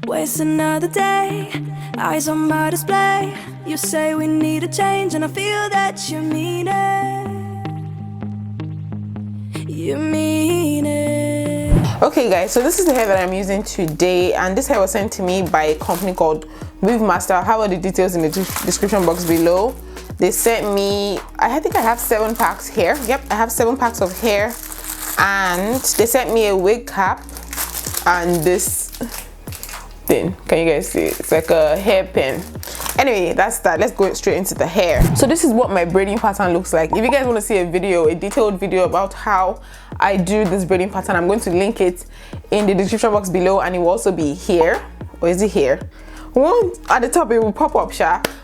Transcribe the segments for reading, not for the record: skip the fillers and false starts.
waste another day. Eyes on my display. You say we need a change, and I feel that you mean it. You mean it. Okay guys, so this is the hair that I'm using today, and this hair was sent to me by a company called Weave Master. I'll have all the details in the description box below. They sent me, I think I have 7 packs here. Yep, I have 7 packs of hair, and they sent me a wig cap and this thing. Can you guys see? It's like a hairpin. Anyway, that's that. Let's go straight into the hair. So this is what my braiding pattern looks like. If you guys want to see a video, a detailed video about how I do this braiding pattern, I'm going to link it in the description box below, and it will also be here. Or is it here? Well, at the top it will pop up,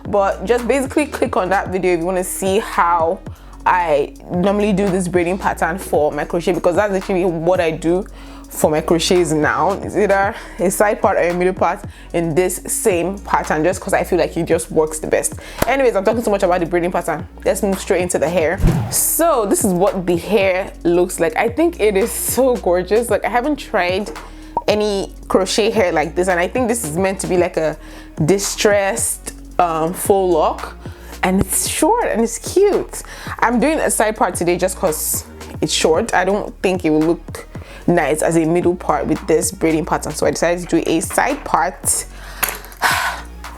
but just basically click on that video if you want to see how I normally do this braiding pattern for my crochet, because that's literally what I do for my crochets now. It's either a side part or a middle part in this same pattern, just because I feel like it just works the best. Anyways, I'm talking so much about the braiding pattern. Let's move straight into the hair. So this is what the hair looks like. I think it is so gorgeous. Like, I haven't tried any crochet hair like this, and I think this is meant to be like a distressed faux lock, and it's short and it's cute. I'm doing a side part today just because it's short. I don't think it will look nice as a middle part with this braiding pattern, so I decided to do a side part.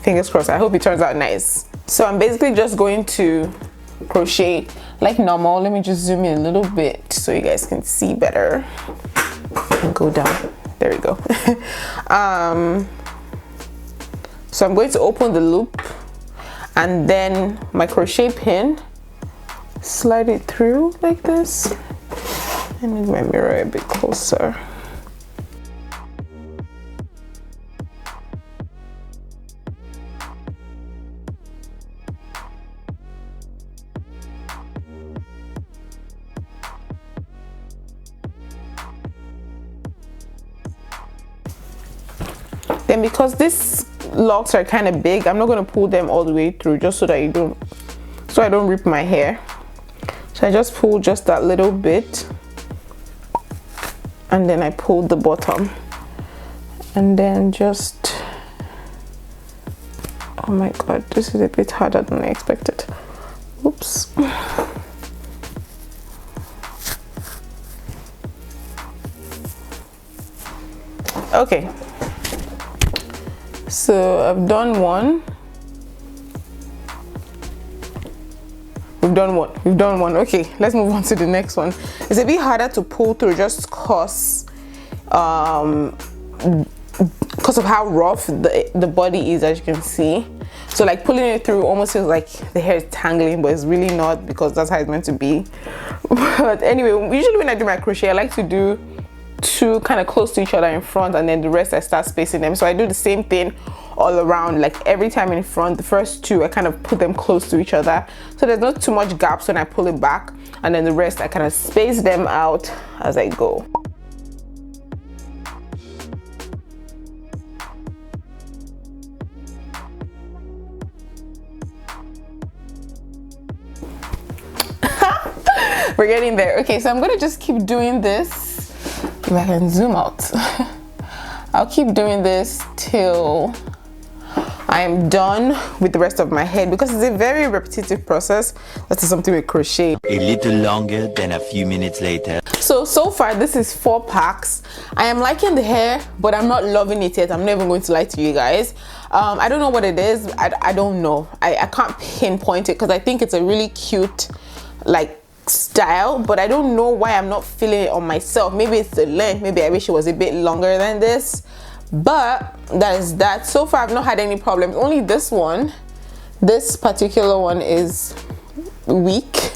Fingers crossed. I hope it turns out nice. So I'm basically just going to crochet like normal. Let me just zoom in a little bit so you guys can see better and go down. There we go. So I'm going to open the loop, and then my crochet pin, slide it through like this. I need my mirror a bit closer. Then, because these locks are kind of big, I'm not going to pull them all the way through, just so that I don't rip my hair. So I just pull just that little bit, and then I pull the bottom, and then just, oh my god, this is a bit harder than I expected. Oops. Okay, so I've done one. We've done one. Okay, let's move on to the next one. It's a bit harder to pull through just because of how rough the body is, as you can see. So like pulling it through almost feels like the hair is tangling, but it's really not, because that's how it's meant to be. But anyway, usually when I do my crochet, I like to do 2 kind of close to each other in front, and then the rest I start spacing them. So I do the same thing all around. Like every time in front, the first 2 I kind of put them close to each other, so there's not too much gaps when I pull it back, and then the rest I kind of space them out as I go. We're getting there. Okay, so I'm gonna just keep doing this. If I can zoom out. I'll keep doing this till I am done with the rest of my head, because it's a very repetitive process. That is something with crochet. A little longer than a few minutes later. So far this is 4 packs. I am liking the hair, but I'm not loving it yet. I'm never going to lie to you guys. I don't know what it is. I don't know. I can't pinpoint it, because I think it's a really cute like style, but I don't know why I'm not feeling it on myself. Maybe it's the length. Maybe I wish it was a bit longer than this, but that is that. So far I've not had any problems. Only this particular one is weak.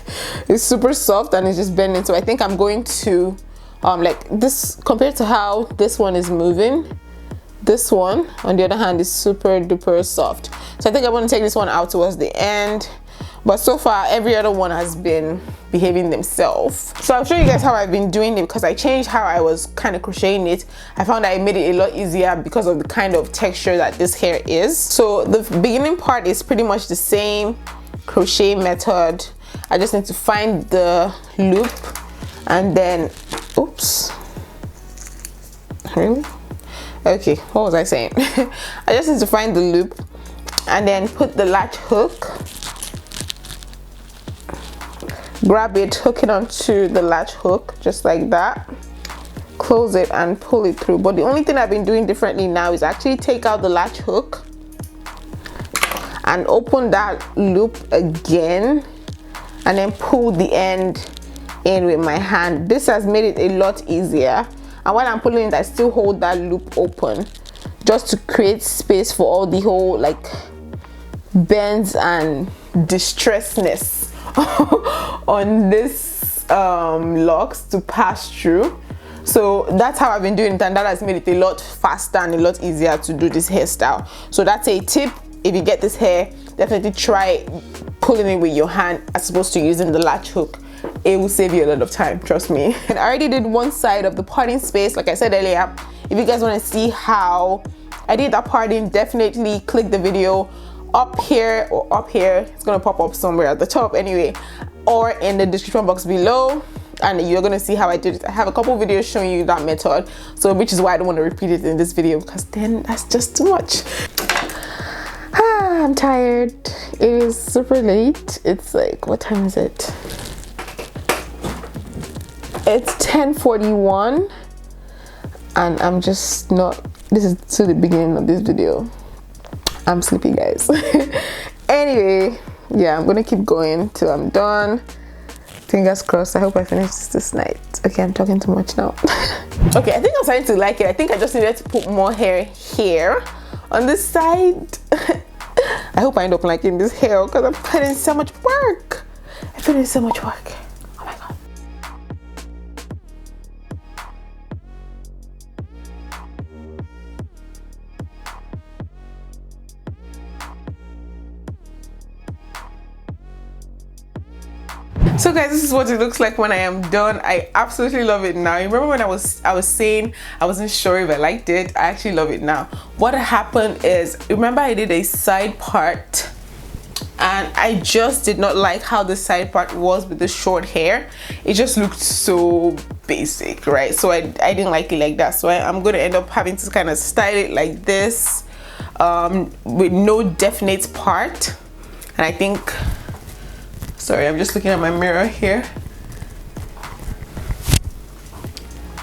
It's super soft and it's just bending, so I think I'm going to like this, compared to how this one is moving, this one on the other hand is super duper soft. So I think I want to take this one out towards the end, but so far every other one has been behaving themselves. So I'll show you guys how I've been doing it, because I changed how I was kind of crocheting it. I found that I made it a lot easier because of the kind of texture that this hair is. So the beginning part is pretty much the same crochet method. I just need to find the loop, and then oops, really? Okay, what was I saying? I just need to find the loop and then put the latch hook, grab it, hook it onto the latch hook just like that, close it and pull it through. But the only thing I've been doing differently now is actually take out the latch hook and open that loop again and then pull the end in with my hand. This has made it a lot easier, and while I'm pulling it, I still hold that loop open just to create space for all the whole like bends and distressedness on this Locs to pass through. So that's how I've been doing it, and that has made it a lot faster and a lot easier to do this hairstyle. So that's a tip. If you get this hair, definitely try pulling it with your hand as opposed to using the latch hook. It will save you a lot of time, trust me. And I already did one side of the parting space, like I said earlier. If you guys want to see how I did that parting, definitely click the video up here or up here. It's gonna pop up somewhere at the top anyway, or in the description box below, and you're gonna see how I did it. I have a couple videos showing you that method, so which is why I don't want to repeat it in this video, because then that's just too much. I'm tired. It is super late. It's like, what time is it? It's 10:41 and I'm just not, this is to the beginning of this video. I'm sleepy, guys. Anyway, yeah, I'm gonna keep going till I'm done. Fingers crossed. I hope I finish this night. Okay, I'm talking too much now. Okay, I think I'm starting to like it. I think I just needed to put more hair here on this side. I hope I end up liking this hair because I'm putting so much work. I put in so much work. Oh my god. So guys, this is what it looks like when I am done. I absolutely love it now. You remember when I was saying I wasn't sure if I liked it? I actually love it now. What happened is, remember I did a side part and I just did not like how the side part was with the short hair. It just looked so basic, right? So I didn't like it like that. So I'm gonna end up having to kind of style it like this, with no definite part. And I think, sorry, I'm just looking at my mirror here.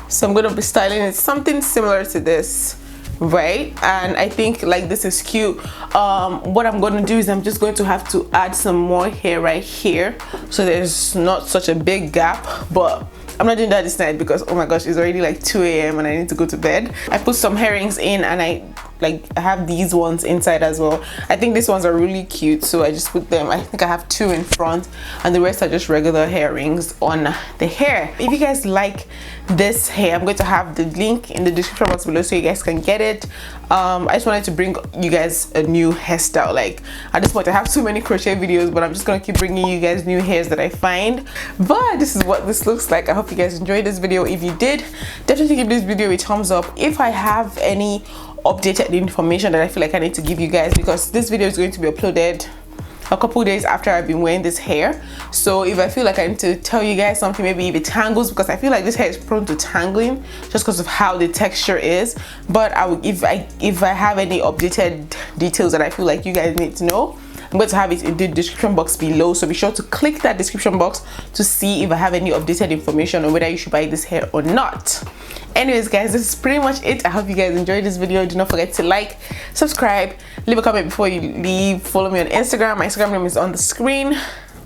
So I'm gonna be styling it something similar to this, right? And I think like this is cute. What I'm gonna do is I'm just going to have to add some more hair right here so there's not such a big gap, but I'm not doing that this night because oh my gosh, it's already like 2 a.m. and I need to go to bed. I put some earrings in and I have these ones inside as well. I think these ones are really cute, so I just put them. I think I have 2 in front and the rest are just regular earrings on the hair. If you guys like this hair, I'm going to have the link in the description box below so you guys can get it. I just wanted to bring you guys a new hairstyle. Like at this point I have so many crochet videos, but I'm just gonna keep bringing you guys new hairs that I find. But this is what this looks like. I hope you guys enjoyed this video. If you did, definitely give this video a thumbs up. If I have any updated information that I feel like I need to give you guys, because this video is going to be uploaded a couple days after I've been wearing this hair, so if I feel like I need to tell you guys something, maybe if it tangles, because I feel like this hair is prone to tangling just because of how the texture is. But if I have any updated details that I feel like you guys need to know, I'm going to have it in the description box below, so be sure to click that description box to see if I have any updated information on whether you should buy this hair or not. Anyways guys, this is pretty much it. I hope you guys enjoyed this video. Do not forget to like, subscribe, leave a comment before you leave. Follow me on Instagram. My Instagram name is on the screen,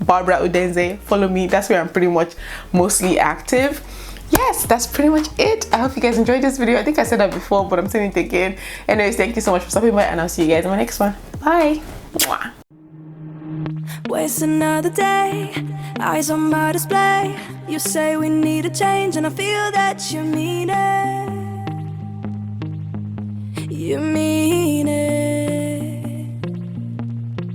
Barbara Udenze. Follow me, that's where I'm pretty much mostly active. Yes, that's pretty much it. I hope you guys enjoyed this video. I think I said that before, but I'm saying it again. Anyways, thank you so much for stopping by and I'll see you guys in my next one. Bye. Mwah. Waste another day, eyes on my display. You say we need a change and I feel that you mean it. You mean